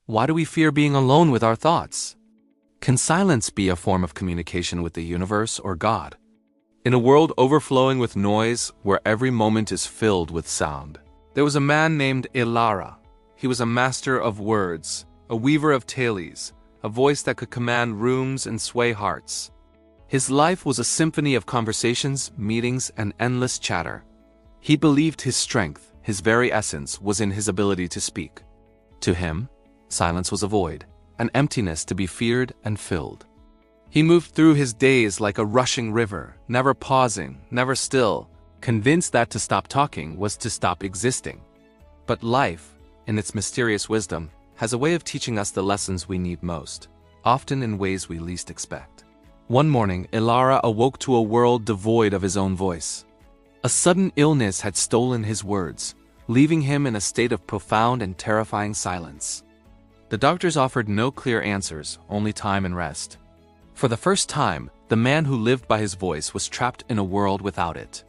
Why do we fear being alone with our thoughts? Can silence be a form of communication with the universe or God? In a world overflowing with noise, where every moment is filled with sound, there was a man named Ilara. He was a master of words, a weaver of tales, a voice that could command rooms and sway hearts. His life was a symphony of conversations, meetings, and endless chatter. He believed his strength, his very essence, was in his ability to speak. To him, silence was a void, an emptiness to be feared and filled. He moved through his days like a rushing river, never pausing, never still, convinced that to stop talking was to stop existing. But life, in its mysterious wisdom, has a way of teaching us the lessons we need most, often in ways we least expect. One morning, Ilara awoke to a world devoid of his own voice. A sudden illness had stolen his words, leaving him in a state of profound and terrifying silence. The doctors offered no clear answers, only time and rest. For the first time, the man who lived by his voice was trapped in a world without it.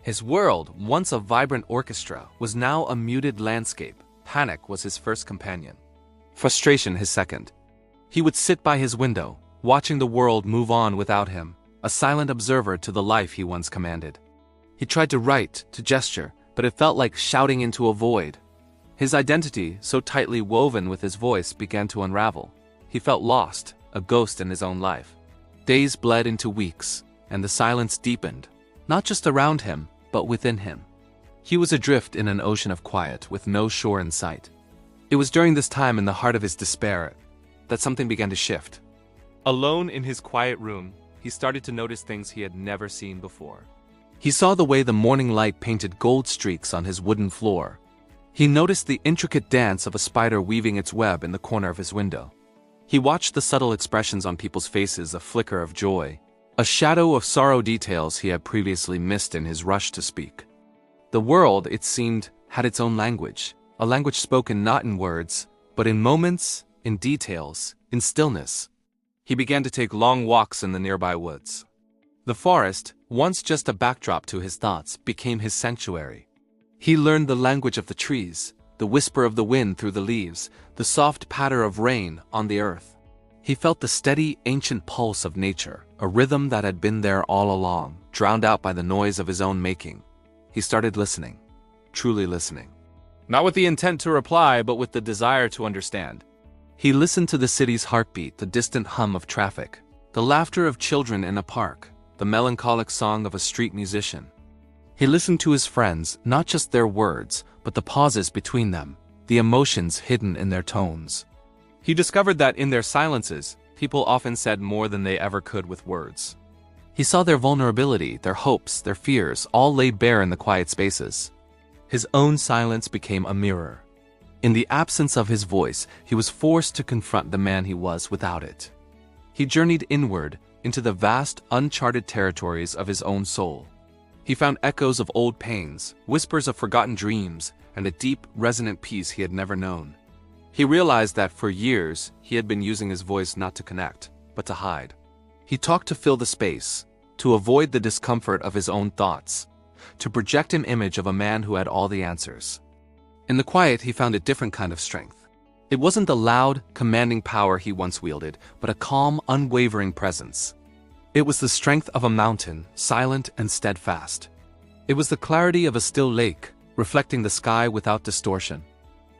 His world, once a vibrant orchestra, was now a muted landscape. Panic was his first companion, frustration his second. He would sit by his window, watching the world move on without him, a silent observer to the life he once commanded. He tried to write, to gesture, but it felt like shouting into a void. His identity, so tightly woven with his voice, began to unravel. He felt lost, a ghost in his own life. Days bled into weeks, and the silence deepened, not just around him, but within him. He was adrift in an ocean of quiet, with no shore in sight. It was during this time, in the heart of his despair, that something began to shift. Alone in his quiet room, he started to notice things he had never seen before. He saw the way the morning light painted gold streaks on his wooden floor. He noticed the intricate dance of a spider weaving its web in the corner of his window. He watched the subtle expressions on people's faces, a flicker of joy, a shadow of sorrow, details he had previously missed in his rush to speak. The world, it seemed, had its own language, a language spoken not in words, but in moments, in details, in stillness. He began to take long walks in the nearby woods. The forest, once just a backdrop to his thoughts, became his sanctuary. He learned the language of the trees, the whisper of the wind through the leaves, the soft patter of rain on the earth. He felt the steady, ancient pulse of nature, a rhythm that had been there all along, drowned out by the noise of his own making. He started listening, truly listening. Not with the intent to reply, but with the desire to understand. He listened to the city's heartbeat, the distant hum of traffic, the laughter of children in a park, the melancholic song of a street musician. He listened to his friends, not just their words, but the pauses between them, the emotions hidden in their tones. He discovered that in their silences, people often said more than they ever could with words. He saw their vulnerability, their hopes, their fears, all laid bare in the quiet spaces. His own silence became a mirror. In the absence of his voice, he was forced to confront the man he was without it. He journeyed inward into the vast, uncharted territories of his own soul. He found echoes of old pains, whispers of forgotten dreams, and a deep, resonant peace he had never known. He realized that for years, he had been using his voice not to connect, but to hide. He talked to fill the space, to avoid the discomfort of his own thoughts, to project an image of a man who had all the answers. In the quiet, he found a different kind of strength. It wasn't the loud, commanding power he once wielded, but a calm, unwavering presence. It was the strength of a mountain, silent and steadfast. It was the clarity of a still lake, reflecting the sky without distortion.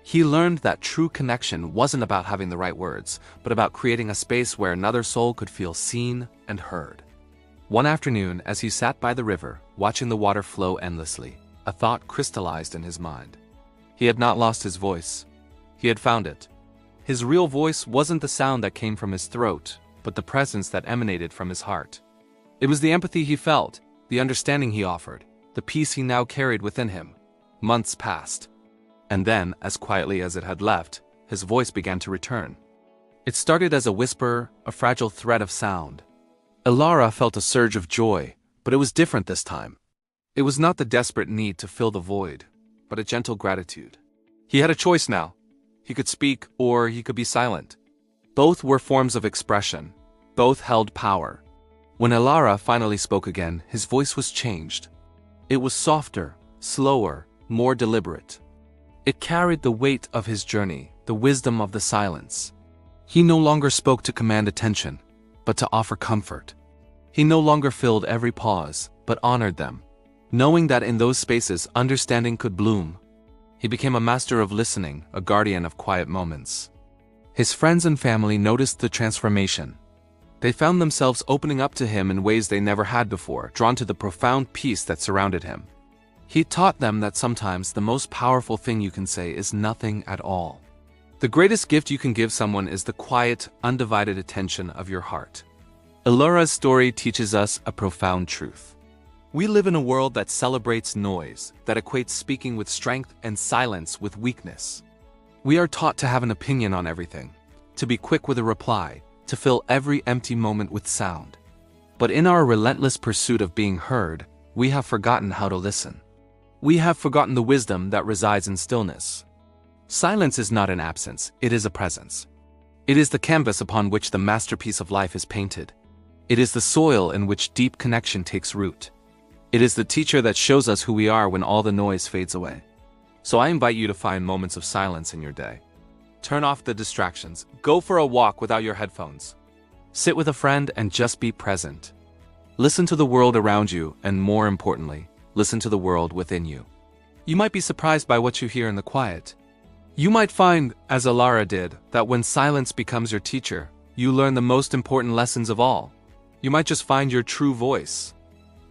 He learned that true connection wasn't about having the right words, but about creating a space where another soul could feel seen and heard. One afternoon, as he sat by the river, watching the water flow endlessly, a thought crystallized in his mind. He had not lost his voice. He had found it. His real voice wasn't the sound that came from his throat, but the presence that emanated from his heart. It was the empathy he felt, the understanding he offered, the peace he now carried within him. Months passed. And then, as quietly as it had left, his voice began to return. It started as a whisper, a fragile thread of sound. Ilara felt a surge of joy, but it was different this time. It was not the desperate need to fill the void, but a gentle gratitude. He had a choice now. He could speak, or he could be silent. Both were forms of expression. Both held power. When Ilara finally spoke again, his voice was changed. It was softer, slower, more deliberate. It carried the weight of his journey, the wisdom of the silence. He no longer spoke to command attention, but to offer comfort. He no longer filled every pause, but honored them, knowing that in those spaces understanding could bloom. He became a master of listening, a guardian of quiet moments. His friends and family noticed the transformation. They found themselves opening up to him in ways they never had before, drawn to the profound peace that surrounded him. He taught them that sometimes the most powerful thing you can say is nothing at all. The greatest gift you can give someone is the quiet, undivided attention of your heart. Elora's story teaches us a profound truth. We live in a world that celebrates noise, that equates speaking with strength and silence with weakness. We are taught to have an opinion on everything, to be quick with a reply, to fill every empty moment with sound. But in our relentless pursuit of being heard, we have forgotten how to listen. We have forgotten the wisdom that resides in stillness. Silence is not an absence, it is a presence. It is the canvas upon which the masterpiece of life is painted. It is the soil in which deep connection takes root. It is the teacher that shows us who we are when all the noise fades away. So I invite you to find moments of silence in your day. Turn off the distractions, go for a walk without your headphones. Sit with a friend and just be present. Listen to the world around you and, more importantly, listen to the world within you. You might be surprised by what you hear in the quiet. You might find, as Elara did, that when silence becomes your teacher, you learn the most important lessons of all. You might just find your true voice.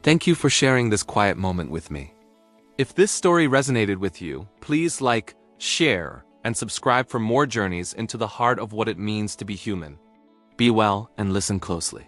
Thank you for sharing this quiet moment with me. If this story resonated with you, please like, share, and subscribe for more journeys into the heart of what it means to be human. Be well and listen closely.